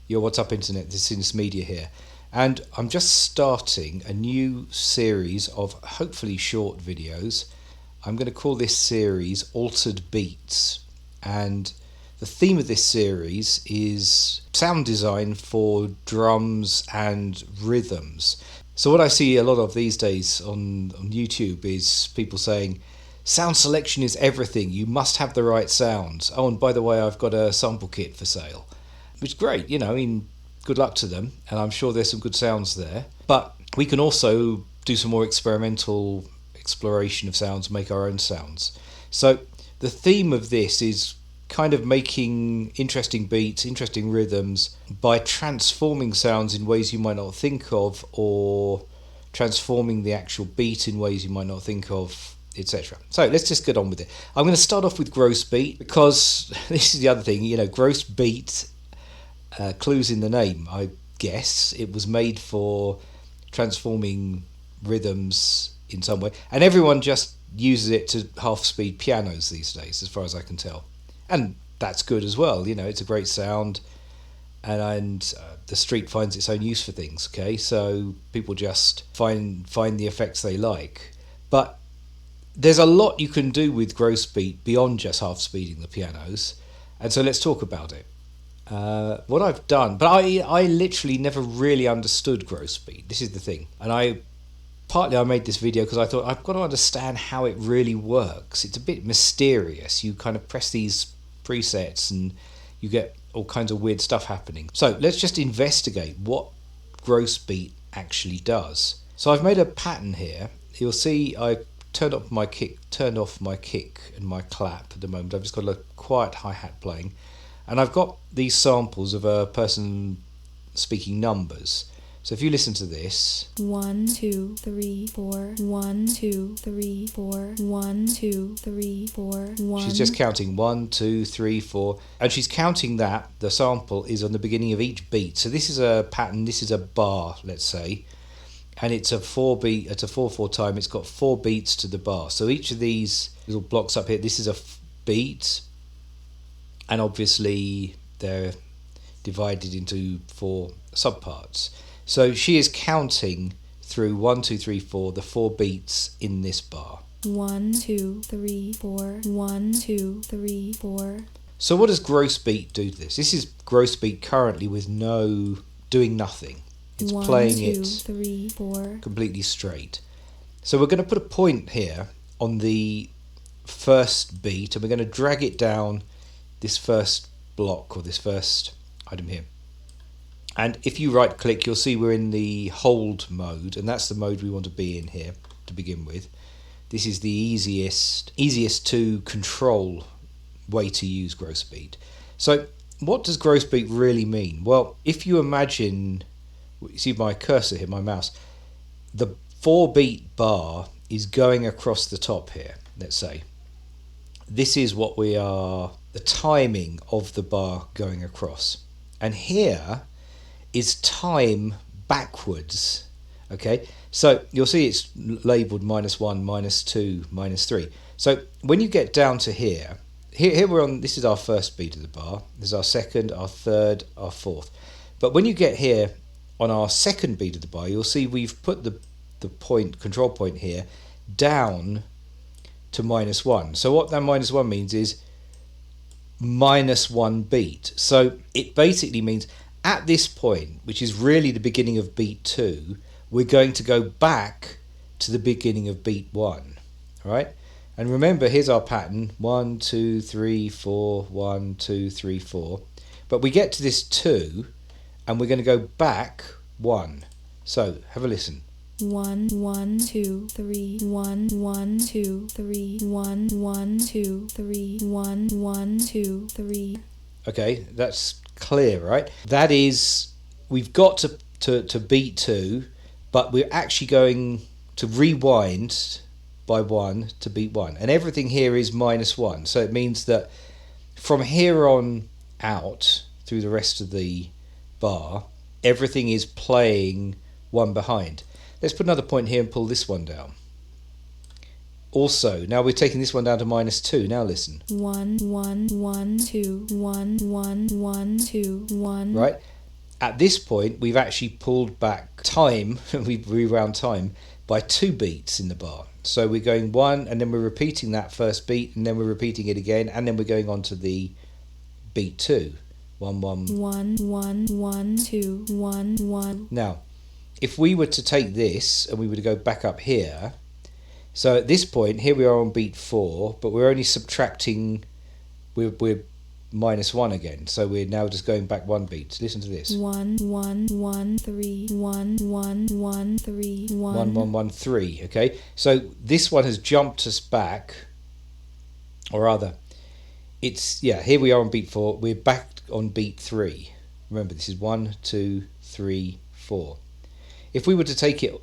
your What's Up Internet, this is Media here. And I'm just starting a new series of hopefully short videos. I'm going to call this series Altered Beats. And the theme of this series is sound design for drums and rhythms. So what I see a lot of these days on YouTube is people saying, sound selection is everything, you must have the right sounds. Oh, and by the way, I've got a sample kit for sale. Which is great, I mean, good luck to them, and I'm sure there's some good sounds there. But we can also do some more experimental exploration of sounds, make our own sounds. So the theme of this is kind of making interesting beats, interesting rhythms by transforming sounds in ways you might not think of, or transforming the actual beat in ways you might not think of, etc. So let's just get on with it. I'm going to start off with gross beat because this is the other thing, gross beat, clues in the name, I guess. It was made for transforming rhythms in some way, and everyone just uses it to half-speed pianos these days, as far as I can tell. And that's good as well, it's a great sound, and the street finds its own use for things, okay? So people just find the effects they like. But there's a lot you can do with gross beat beyond just half-speeding the pianos, and so let's talk about it. What I've done, but I literally never really understood gross beat. This is the thing, and I made this video because I thought I've got to understand how it really works. It's a bit mysterious. You kind of press these presets and you get all kinds of weird stuff happening. So let's just investigate what gross beat actually does. So I've made a pattern here. You'll see I turned off my kick and my clap at the moment. I've just got a quiet hi-hat playing. And I've got these samples of a person speaking numbers. So if you listen to this, 1 2 3 4 1 2 3 4 1 2 3 4 1. She's just counting 1 2 3 4, and she's counting that. The sample is on the beginning of each beat. So this is a pattern. This is a bar, let's say, and it's a 4-beat. It's a 4/4 time. It's got 4 beats to the bar. So each of these little blocks up here, this is a beat. And obviously they're divided into 4 subparts. So she is counting through 1 2 3 4, the 4 beats in this bar. 1 2 3 4 1 2 3 4. So what does gross beat do to this? This is gross beat currently with doing nothing. It's 1 playing 2 it 3 4. completely straight. So we're going to put a point here on the first beat, and we're going to drag it down this first block, or this first item here. And if you right click, you'll see we're in the hold mode, and that's the mode we want to be in here to begin with. This is the easiest to control way to use gross beat. So what does gross beat really mean? Well, if you imagine, you see my cursor here, my mouse, the 4-beat bar is going across the top here, let's say. This is what we are, the timing of the bar going across. And here is time backwards, okay? So you'll see it's labelled -1, -2, -3. So when you get down to here we're on, this is our first beat of the bar, this is our second, our third, our fourth. But when you get here on our second beat of the bar, you'll see we've put the control point here down to -1. So what that -1 means is -1 beat. So it basically means at this point, which is really the beginning of beat 2, we're going to go back to the beginning of beat 1. All right? And remember, here's our pattern: 1 2 3 4 1 2 3 4. But we get to this 2 and we're going to go back 1. So have a listen. 1 1 2 3 1 1 2 3 1 1 2 3 1 1 2 3. Okay, that's clear, right? That is, we've got to beat 2, but we're actually going to rewind by 1 to beat 1, and everything here is -1. So it means that from here on out through the rest of the bar, everything is playing 1 behind. Let's put another point here and pull this one down. Also, now we're taking this one down to -2. Now listen. 1 1 1 2 1 1 1 2 1. Right? at this point, we've actually pulled back time, we've rewound time, by 2 beats in the bar. So we're going 1, and then we're repeating that first beat, and then we're repeating it again, and then we're going on to the beat 2. 1, 1. 1, 1, 1, 2, 1, 1. Now, if we were to take this, and we were to go back up here, so at this point, here we are on beat 4, but we're only subtracting, we're minus 1 again, so we're now just going back 1 beat. Listen to this. 1, 1, 1, 3, 1, 1, 1, 3, 1. 1, 1, 1, 3, okay? So this one has jumped us back, or rather, it's, yeah, here we are on beat 4, we're back on beat 3. Remember, this is 1, 2, 3, 4. If we were to take it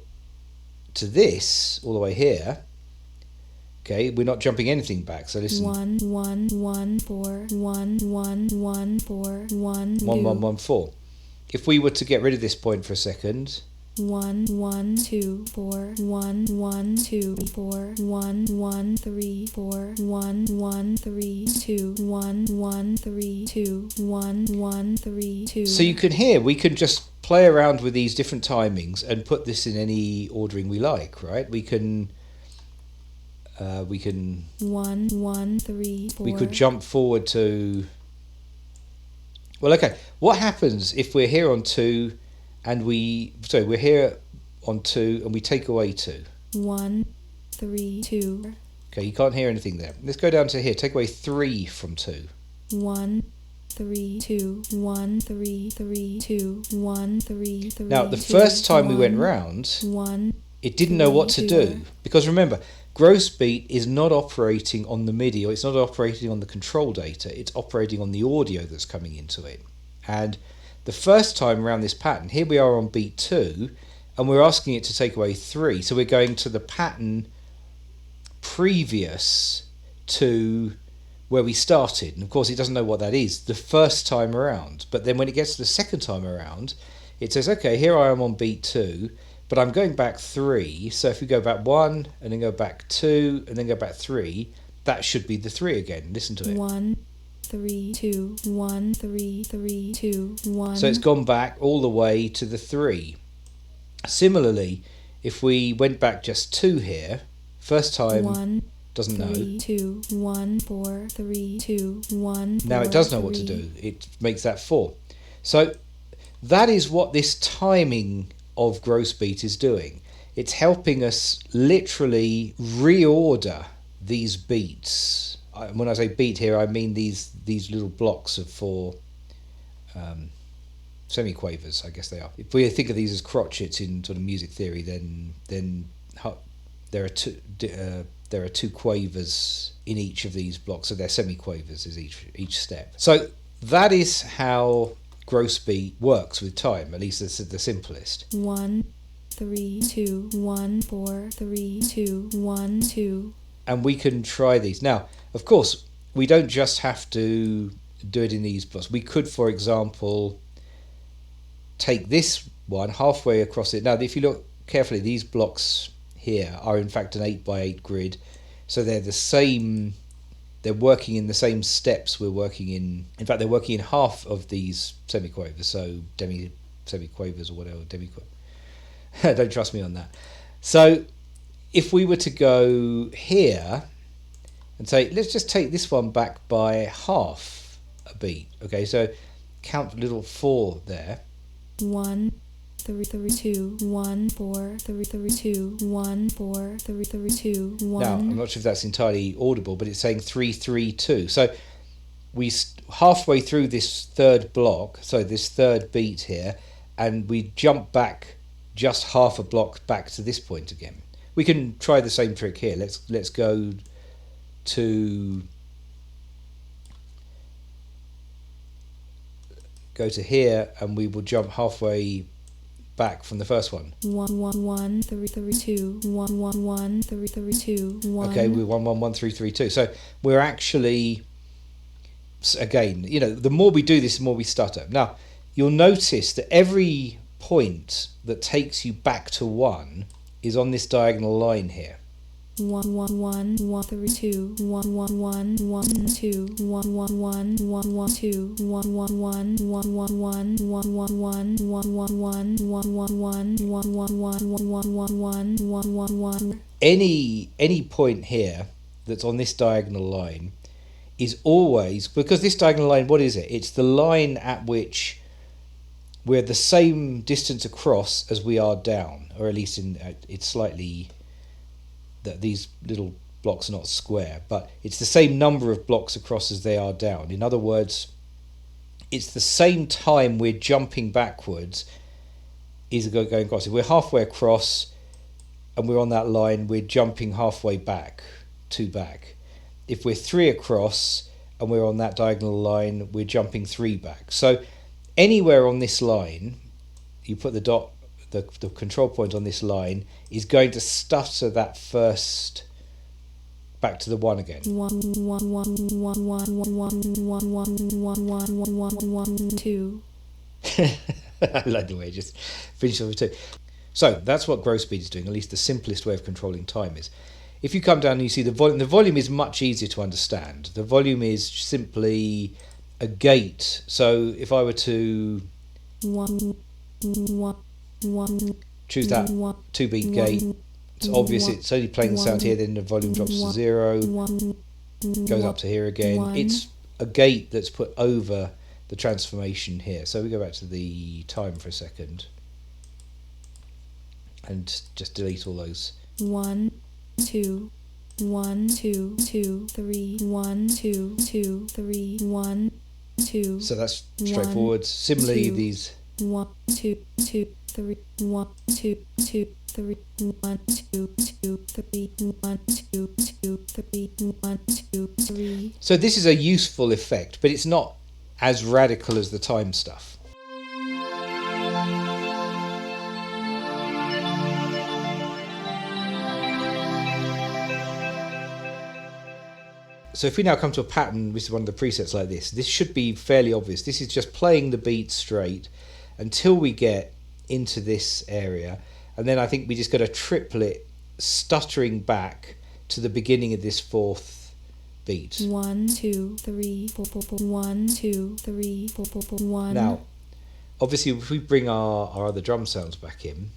to this, all the way here, okay, we're not jumping anything back, so listen. 1, 1, 1, 4, 1, 1, 1, 4, 1, 1, 1, 1, 4. If we were to get rid of this point for a second, 1, 1, 2, 4, 1, 1, 2, 4, 1, 1, 3, 4, 1, 1, 3, 2, 1, 1, 3, 2, 1, 1, 3, 2. So you can hear, we can just play around with these different timings and put this in any ordering we like, right? We can 1, 1, 3, 4. we could jump forward to, well, okay, what happens if we're here on 2 and we're here on 2 and we take away 2? 1, 3, 2. Okay, you can't hear anything there. Let's go down to here, take away 3 from 2. 1, 3, 2, 1, 3, 3, 2, 1, 3, 3. Now, the 2, first time we 1, went round, 1, it didn't know what to 3, do. 2. Because remember, gross beat is not operating on the MIDI, or it's not operating on the control data, it's operating on the audio that's coming into it. And the first time around this pattern, here we are on beat 2, and we're asking it to take away 3. So we're going to the pattern previous to where we started. And of course, it doesn't know what that is the first time around. But then when it gets to the second time around, it says, okay, here I am on beat 2, but I'm going back 3. So if we go back 1, and then go back 2, and then go back 3, that should be the 3 again. Listen to it. 1, 3, 2, 1, 3, 3, 2, 1. So it's gone back all the way to the 3. Similarly, if we went back just 2 here, first time 1, doesn't 3, know. 2, 1, 4, 3, 2, 1, 4, Now it does know what to 3. do. It makes that 4. So that is what this timing of gross beat is doing. It's helping us literally reorder these beats. When I say beat here, I mean these little blocks of 4 semiquavers, I guess they are. If we think of these as crotchets in sort of music theory, then there are 2 quavers in each of these blocks, so they're semiquavers is each step. So that is how gross beat works with time, at least it's the simplest. 1, 3, 2, 1, 4, 3, 2, 1, 2. And we can try these. Now, of course, we don't just have to do it in these blocks. We could, for example, take this one halfway across it. Now, if you look carefully, these blocks here are in fact an 8x8 grid. So they're the same, they're working in the same steps we're working in. In fact, they're working in half of these semiquavers, so demi-semiquavers or whatever, don't trust me on that. So if we were to go here and say, let's just take this one back by half a beat. Okay, so count a little 4 there. 1, 3, 3, 2, 1, 4, 3, 3, 2, 1, 4, 3, 3, 2, 1. Now, I'm not sure if that's entirely audible, but it's saying 3, 3, 2. So we halfway through this third block, so this third beat here, and we jump back just half a block back to this point again. We can try the same trick here. Let's go to here, and we will jump halfway back from the first one. 1, 1, 1, 3, 3, 2, 1, 1, 1, 3, 3, 2, 1. Okay, we're 1, 1, 1, 3, 3, 2. So we're actually, again, you know, the more we do this, the more we stutter. Now, you'll notice that every point that takes you back to 1 is on this diagonal line here. one one one one three two one one one one two one one one one one two one one one one one one one one one one one one one one one one one one. Any point here that's on this diagonal line is always, because this diagonal line, what is it? It's the line at which we're the same distance across as we are down, or at least it's slightly, that these little blocks are not square, but it's the same number of blocks across as they are down. In other words, it's the same time we're jumping backwards is going across. If we're halfway across and we're on that line, we're jumping halfway back, 2 back. If we're 3 across and we're on that diagonal line, we're jumping 3 back. So anywhere on this line, you put the dot, the control point on this line is going to stutter that first back to the 1 again. 1 1 1 1 1 1 1 1 1 2. I like the way it just finishes off with 2. So that's what growth speed is doing, at least the simplest way of controlling time is. If you come down and you see the volume is much easier to understand. The volume is simply a gate. So if I were to choose that 2-beat gate, it's obvious it's only playing the sound here, then the volume drops to 0, goes up to here again. It's a gate that's put over the transformation here. So we go back to the time for a second and just delete all those. 1 2 1 2 2 3 1 2 2 3 1 2. So that's straightforward. Similarly, these 1 2 2 3 1 2 2 3 1 2 2 3 1 2 2 3 1 2 3. So this is a useful effect, but it's not as radical as the time stuff. So if we now come to a pattern, which is one of the presets like this should be fairly obvious. This is just playing the beat straight until we get into this area, and then I think we just got a triplet stuttering back to the beginning of this 4th beat. 1 2 3 4 1 2 3 4 1. Now, obviously, if we bring our other drum sounds back in.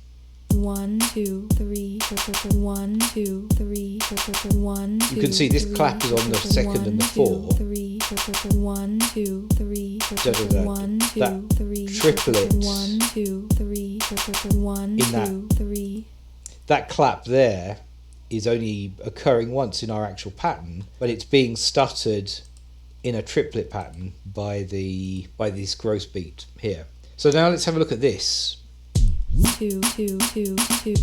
1 2 3 4 1 2 3 4 1. You can see this clap is on the 2nd and the 4. 3 4 1 2 3 4 1 2 3 triplet 1 2 3 4 1 2 3. That clap there is only occurring once in our actual pattern, but it's being stuttered in a triplet pattern by this gross beat here. So now let's have a look at this. 2 2 2 2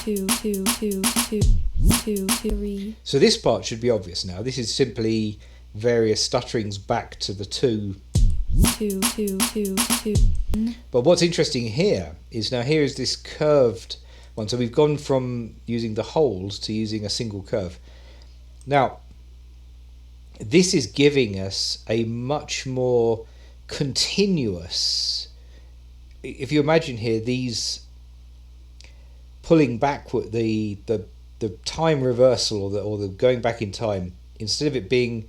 2 2 2 2 2 3. So this part should be obvious now. This is simply various stutterings back to the 2. 2 2 2 2. But what's interesting here is now here is this curved one. So we've gone from using the holes to using a single curve. Now, this is giving us a much more continuous, if you imagine here, these pulling backward, the time reversal or the going back in time, instead of it being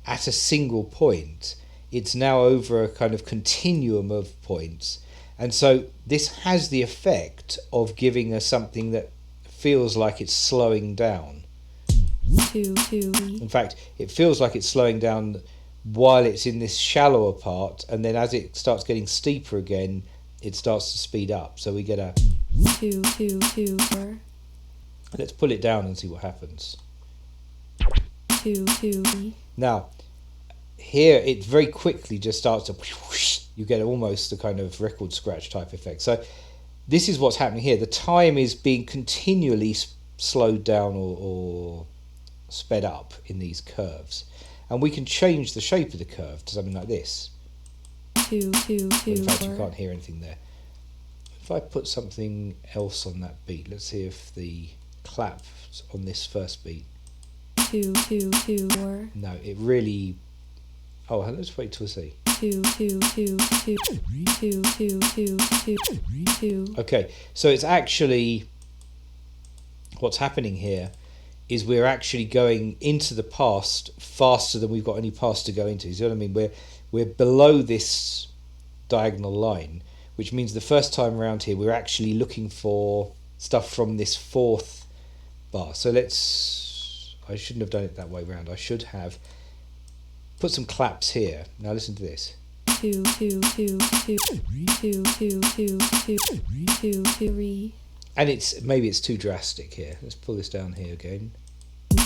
at a single point, it's now over a kind of continuum of points. And so this has the effect of giving us something that feels like it's slowing down. 2 2. In fact, it feels like it's slowing down while it's in this shallower part, and then as it starts getting steeper again, it starts to speed up. So we get a 2 2 2 4. Let's pull it down and see what happens. 2 2. Now, here it very quickly just starts to whoosh. You get almost a kind of record scratch type effect. So this is what's happening here. The time is being continually slowed down or sped up in these curves, and we can change the shape of the curve to something like this. 2 2 2. In fact, you can't hear anything there. If I put something else on that beat, let's see if the clap on this first beat. 2 2 2 4. No, it really. Oh, let's wait till we see. 2 2 2 2 2 2 2 2 2. Okay, so it's actually what's happening here is we're actually going into the past faster than we've got any past to go into. You see what I mean? We're below this diagonal line, which means the first time around here we're actually looking for stuff from this fourth bar. So I shouldn't have done it that way round. I should have put some claps here. Now listen to this. 2 2 2 2 2 2 2 2 2 3. And maybe it's too drastic here. Let's pull this down here again.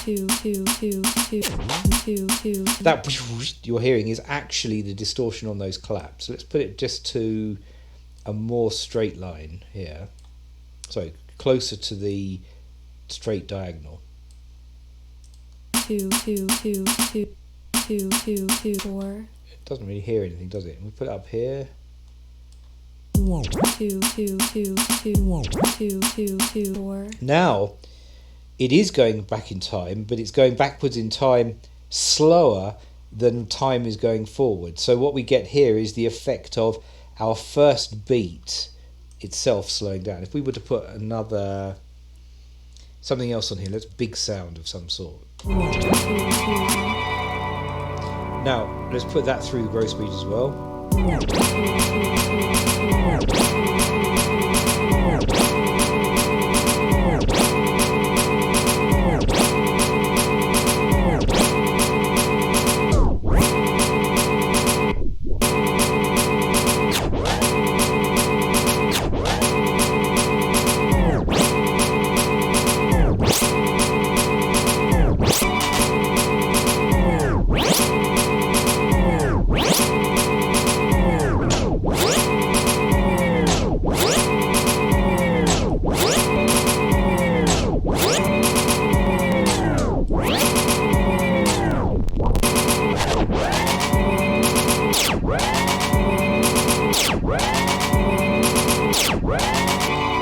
2 2 2 2 2 2. That you're hearing is actually the distortion on those claps. So let's put it just to a more straight line here. So closer to the straight diagonal. 2 2 2 2 2 2 2 4. It doesn't really hear anything, does it? We put it up here. 2 2 2 2 2 2 2 4. Now it is going back in time, but it's going backwards in time slower than time is going forward. So what we get here is the effect of our first beat itself slowing down. If we were to put something else on here, let's big sound of some sort. Now let's put that through the growth speed as well.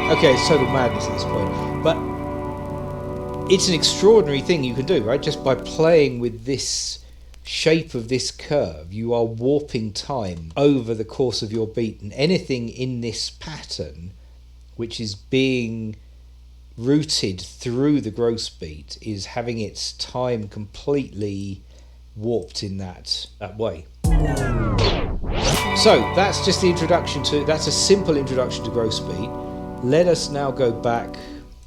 Okay, it's total madness at this point, but it's an extraordinary thing you can do, right? Just by playing with this shape of this curve, you are warping time over the course of your beat, and anything in this pattern which is being routed through the gross beat is having its time completely warped in that way. So that's just the introduction that's a simple introduction to gross beat. Let us now go back,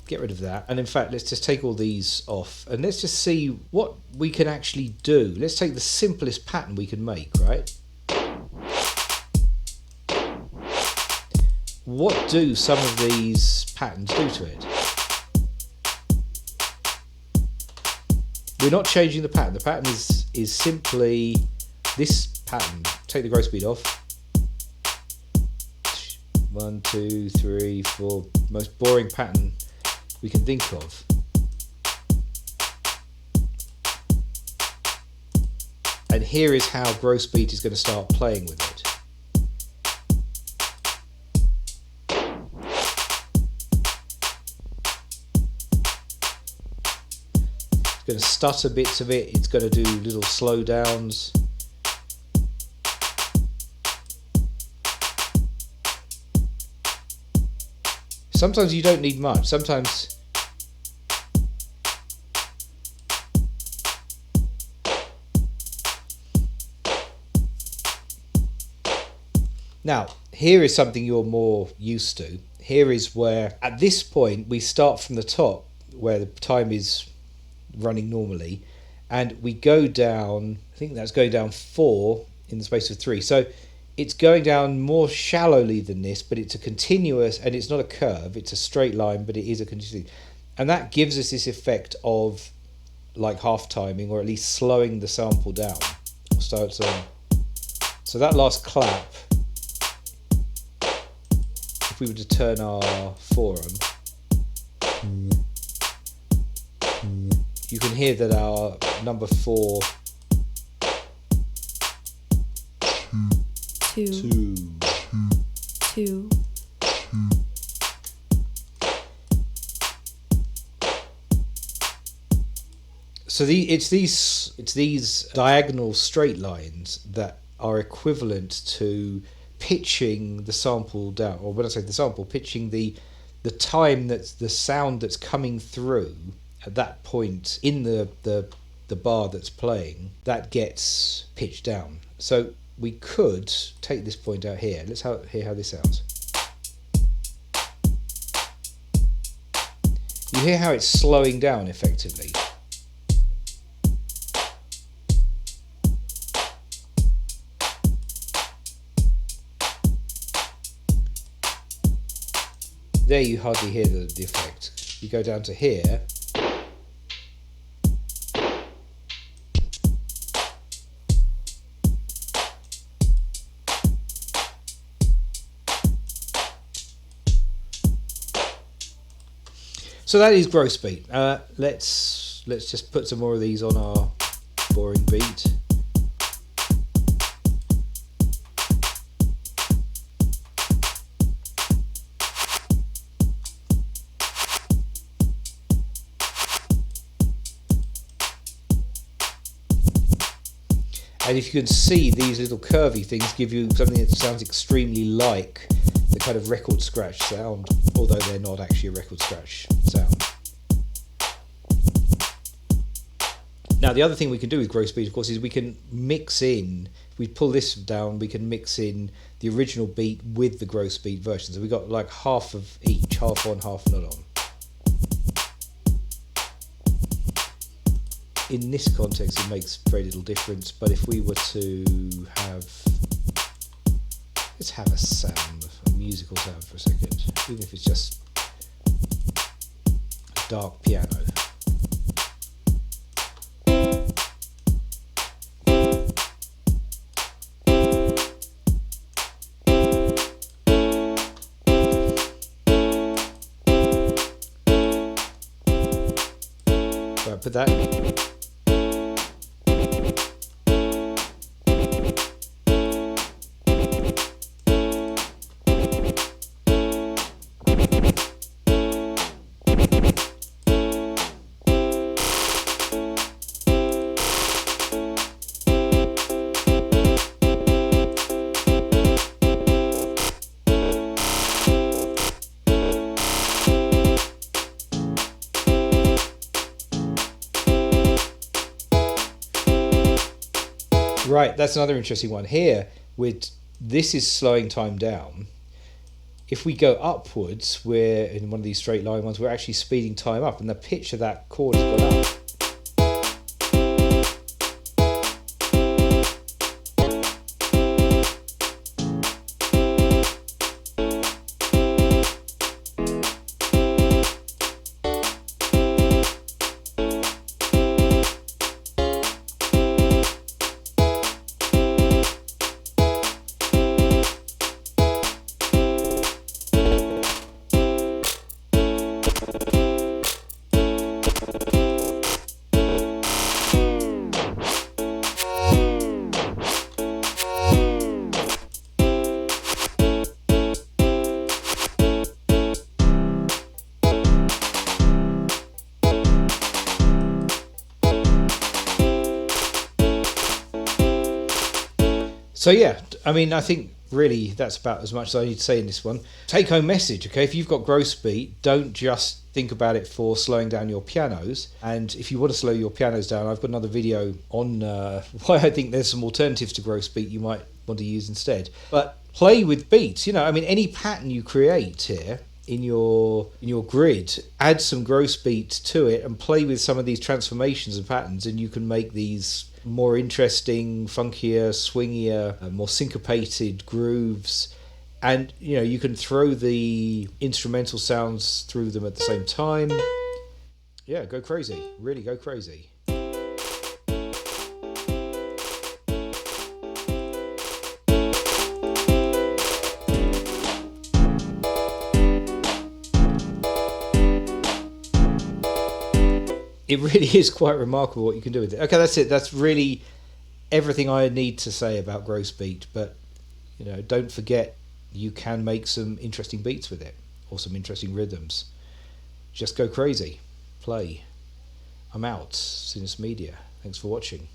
get rid of that, and in fact let's just take all these off and let's just see what we can actually do. Let's take the simplest pattern we can make, right? What do some of these patterns do to it? We're not changing the pattern. The pattern is simply this pattern. Take the growth speed off. 1, 2, 3, 4. Most boring pattern we can think of. And here is how gross beat is going to start playing with it. It's going to stutter bits of it. It's going to do little slowdowns. Sometimes you don't need much. Sometimes now here is something you're more used to. Here is where at this point we start from the top where the time is running normally and we go down, I think that's going down 4 in the space of 3. So it's going down more shallowly than this, but it's a continuous, and it's not a curve, it's a straight line, but it is a continuous. And that gives us this effect of like half timing, or at least slowing the sample down. So that last clap, if we were to turn our 4 on, you can hear that our number 4 2 2 So it's these diagonal straight lines that are equivalent to pitching the sample down, or when I say the sample, pitching the time that's the sound that's coming through at that point in the bar that's playing, that gets pitched down. So we could take this point out here. Let's hear how this sounds. You hear how it's slowing down effectively. There you hardly hear the effect. You go down to here. So that is gross beat. Let's just put some more of these on our boring beat. And if you can see, these little curvy things give you something that sounds extremely like the kind of record scratch sound, although they're not actually a record scratch sound. Now, the other thing we can do with gross beat, of course, is we can mix in, if we pull this down, we can mix in the original beat with the gross beat version. So we've got like half of each, half on, half not on. In this context, it makes very little difference, but if we were to have, let's have a sound, a musical sound for a second, even if it's just a dark piano. So I put that. Right, that's another interesting one. Here, this is slowing time down. If we go upwards, we're in one of these straight line ones, we're actually speeding time up, and the pitch of that chord has gone up. So yeah, I mean, I think really that's about as much as I need to say in this one. Take home message, okay? If you've got gross beat, don't just think about it for slowing down your pianos. And if you want to slow your pianos down, I've got another video on why I think there's some alternatives to gross beat you might want to use instead. But play with beats, you know, I mean, any pattern you create here in your grid, add some gross beat to it and play with some of these transformations and patterns, and you can make these more interesting, funkier, swingier, more syncopated grooves. And you know, you can throw the instrumental sounds through them at the same time. Yeah, go crazy, really go crazy. It really is quite remarkable what you can do with it. Okay, that's it. That's really everything I need to say about gross beat. But you know, don't forget you can make some interesting beats with it, or some interesting rhythms. Just go crazy. Play. I'm out. Sinus Media. Thanks for watching.